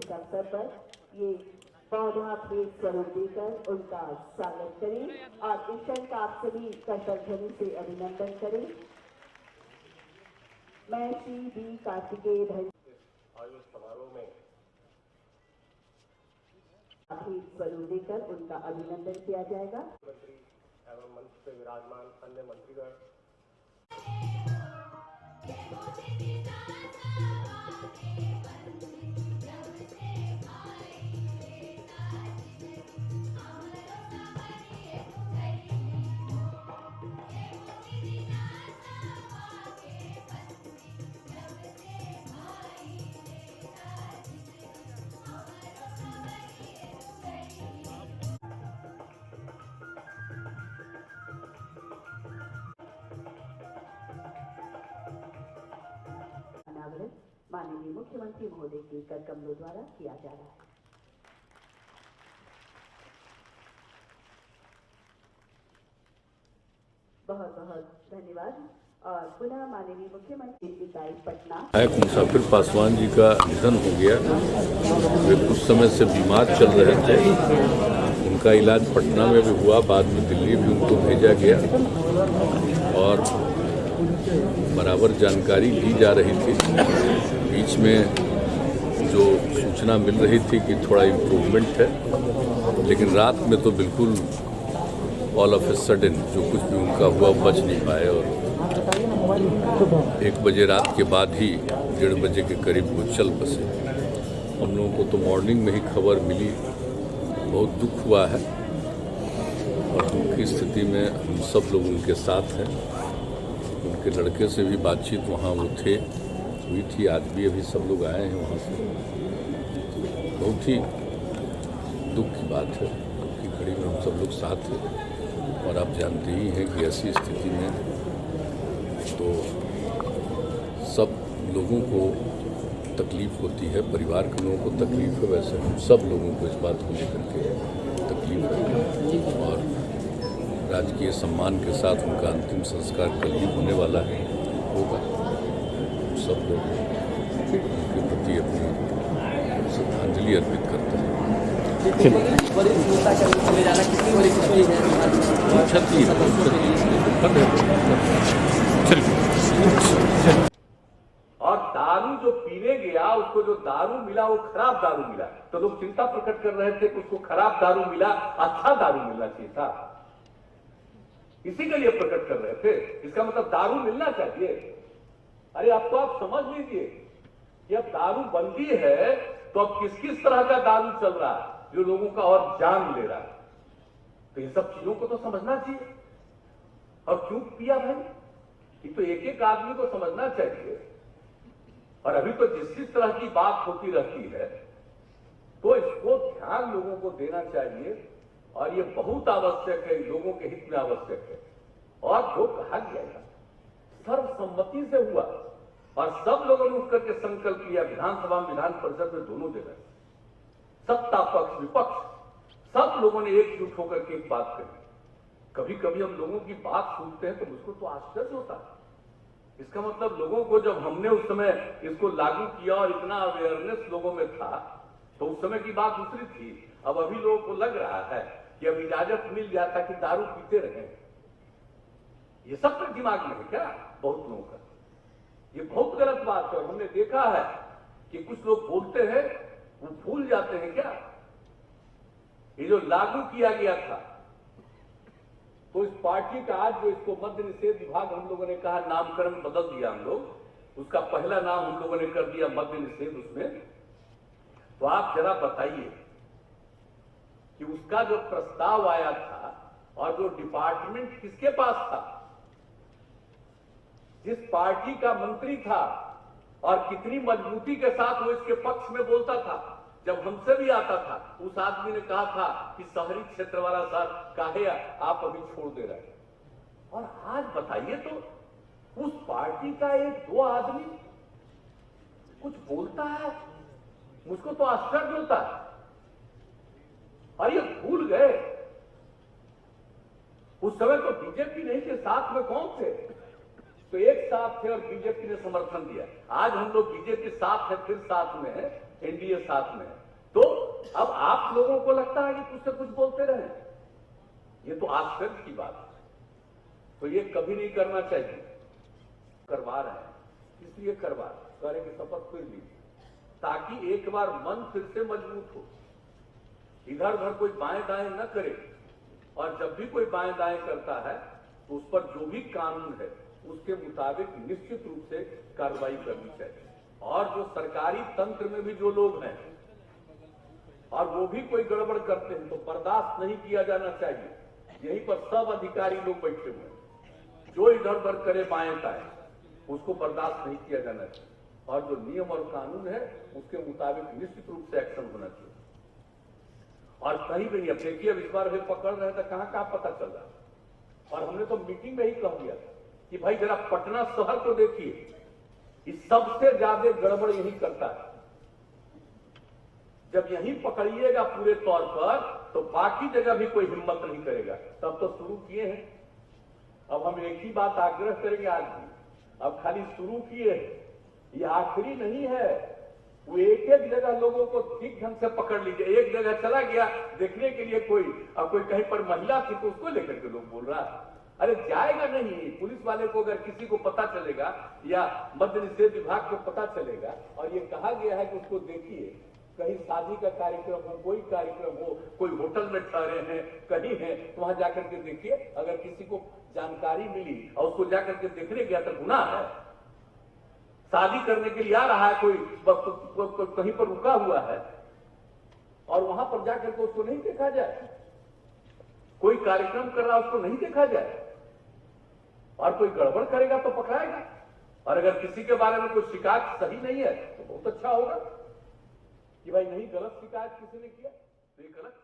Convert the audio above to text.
इस अवसर पर ये पौधा भेंट स्वरूप देकर उनका स्वागत करें और इस क्षण का आप सभी करतलध्वनि से अभिनंदन करें। मैं श्री बी कार्तिकेय आयु समारोह में भेंट स्वरूप देकर उनका अभिनंदन किया जाएगा। मंत्री एवं मंच पे विराजमान अन्य मंत्रीगण, अनावरण माननीय मुख्यमंत्री महोदय के कर कमलों द्वारा किया जा रहा है। बहुत बहुत धन्यवाद और पुनः माननीय मुख्यमंत्री इकाई पटना विधायक मुसाफिर पासवान जी का निधन हो गया। वे कुछ समय से बीमार चल रहे थे। उनका इलाज पटना में भी हुआ, बाद में दिल्ली भी उनको भेजा गया और बराबर जानकारी ली जा रही थी। बीच में जो सूचना मिल रही थी कि थोड़ा इम्प्रूवमेंट है, लेकिन रात में तो बिल्कुल ऑल ऑफ ए सडन जो कुछ भी उनका हुआ बच नहीं पाए और 1 बजे रात के बाद ही 1:30 बजे के करीब वो चल बसे। हम लोगों को तो मॉर्निंग में ही खबर मिली, बहुत दुख हुआ है और दुख की स्थिति में हम सब लोग उनके साथ हैं। उनके लड़के से भी बातचीत वहाँ वो थे हुई थी, आज भी अभी सब लोग आए हैं वहाँ से। बहुत ही दुख की बात है, दुख की घड़ी में हम सब लोग साथ हैं और आप जानते ही हैं कि ऐसी स्थिति में तो सब लोगों को तकलीफ़ होती है, परिवार के लोगों को तकलीफ़ है, वैसे हम सब लोगों को इस बात को लेकर के तकलीफ है और राजकीय सम्मान के साथ उनका अंतिम संस्कार कल ही होने वाला है, होगा। सब लोग उनके प्रति अपनी श्रद्धांजलि अर्पित करते हैं। और दारू जो पीने गया उसको जो दारू मिला वो खराब दारू मिला, तो लोग चिंता प्रकट कर रहे थे कि उसको खराब दारू मिला, अच्छा दारू मिलना चाहिए था। इसी के लिए प्रकट कर रहे थे। इसका मतलब दारू मिलना चाहिए। अरे अब तो आप समझ लीजिए कि अब दारू बंदी है तो अब किस किस तरह का दारू चल रहा है जो लोगों का और जान ले रहा है। तो इन सब चीजों को तो समझना चाहिए। और क्यों पिया भाई, ये तो एक एक आदमी को समझना चाहिए। और अभी तो जिस तरह की बात होती रहती है तो इसको ध्यान लोगों को देना चाहिए और ये बहुत आवश्यक है, लोगों के हित में आवश्यक है। और जो कहा गया सर्वसम्मति से हुआ और सब लोगों ने उठ करके संकल्प किया, विधानसभा में, विधान परिषद में, दोनों जगह सत्ता पक्ष विपक्ष सब लोगों ने एकजुट होकर के एक बात कही। कभी कभी हम लोगों की बात सुनते हैं तो मुझको तो आश्चर्य होता है। इसका मतलब लोगों को जब हमने उस समय इसको लागू किया और इतना अवेयरनेस लोगों में था तो उस समय की बात दूसरी थी। अब अभी लोगों को लग रहा है कि अब इजाजत मिल जाता कि दारू पीते रहे। ये सब तो दिमाग में है क्या बहुत लोगों का? ये बहुत गलत बात है। और हमने देखा है कि कुछ लोग बोलते हैं वो भूल जाते हैं क्या, ये जो लागू किया गया था तो इस पार्टी का आज जो इसको मद्य निषेध विभाग हम लोगों ने कहा नामकरण बदल दिया हम लोग, उसका पहला नाम हम लोगों ने कर दिया मद्य निषेध उसमें। तो आप जरा बताइए कि उसका जो प्रस्ताव आया था और जो डिपार्टमेंट किसके पास था, जिस पार्टी का मंत्री था और कितनी मजबूती के साथ वो इसके पक्ष में बोलता था। जब हमसे भी आता था उस आदमी ने कहा था कि शहरी क्षेत्र वाला सर काहे आप अभी छोड़ दे रहे हैं। और आज बताइए तो उस पार्टी का एक दो आदमी कुछ बोलता है, मुझको तो आश्चर्य होता है। और ये भूल गए उस समय तो बीजेपी नहीं के साथ में कौन थे, तो एक साथ थे और बीजेपी ने समर्थन दिया। आज हम लोग बीजेपी साथ है, फिर साथ में है। एनडीए साथ में है। तो अब आप लोगों को लगता है कि कुछ से कुछ बोलते रहे, ये तो आश्चर्य की बात है। तो ये कभी नहीं करना चाहिए। करवा रहे हैं, इसलिए करवा करे की शपथ फिर ली, ताकि एक बार मन फिर से मजबूत हो, इधर उधर कोई बाएं दाएं न करे, और जब भी कोई बाएं दाएं करता है तो उस पर जो भी कानून है उसके मुताबिक निश्चित रूप से कार्रवाई करनी चाहिए। और जो सरकारी तंत्र में भी जो लोग हैं और वो भी कोई गड़बड़ करते हैं तो बर्दाश्त नहीं किया जाना चाहिए। यहीं पर सब अधिकारी लोग बैठे हुए हैं, जो इधर उधर करे बाएं दाएं उसको बर्दाश्त नहीं किया जाना चाहिए, और जो नियम और कानून है उसके मुताबिक निश्चित रूप से एक्शन होना चाहिए। और कहीं भी नहीं, अब देखिए अब इस बार वे पकड़ रहे थे, कहां कहां पता चल रहा है। और हमने तो मीटिंग में ही कह दिया कि भाई जरा पटना शहर को देखिए, इस सबसे ज्यादा गड़बड़ यही करता है। जब यही पकड़िएगा पूरे तौर पर तो बाकी जगह भी कोई हिम्मत नहीं करेगा। तब तो शुरू किए हैं, अब हम एक ही बात आग्रह करेंगे आज भी, अब खाली शुरू किए हैं, ये आखिरी नहीं है। वो एक एक जगह लोगों को ठीक ढंग से पकड़ लीजिए। एक जगह चला गया देखने के लिए कोई, अब कोई कहीं पर महिला थी तो उसको लेकर के लोग बोल रहा है, अरे जाएगा नहीं। पुलिस वाले को अगर किसी को पता चलेगा या मद्य निषेध विभाग को पता चलेगा और ये कहा गया है कि उसको देखिए, कहीं शादी का कार्यक्रम हो, कोई कार्यक्रम हो, कोई होटल में ठहरे हैं, कहीं है, तो वहां जाकर के देखिए। अगर किसी को जानकारी मिली और उसको जाकर के देखने गया तो गुनाह है। शादी करने के लिए आ रहा है, कोई कहीं पर रुका हुआ है और वहां पर जाकर के उसको नहीं देखा जाए, कोई कार्यक्रम कर रहा है उसको नहीं देखा जाए, और कोई गड़बड़ करेगा तो पकड़ाएगा। और अगर किसी के बारे में कोई शिकायत सही नहीं है तो बहुत अच्छा होगा कि भाई नहीं, गलत शिकायत किसी ने किया तो ये गलत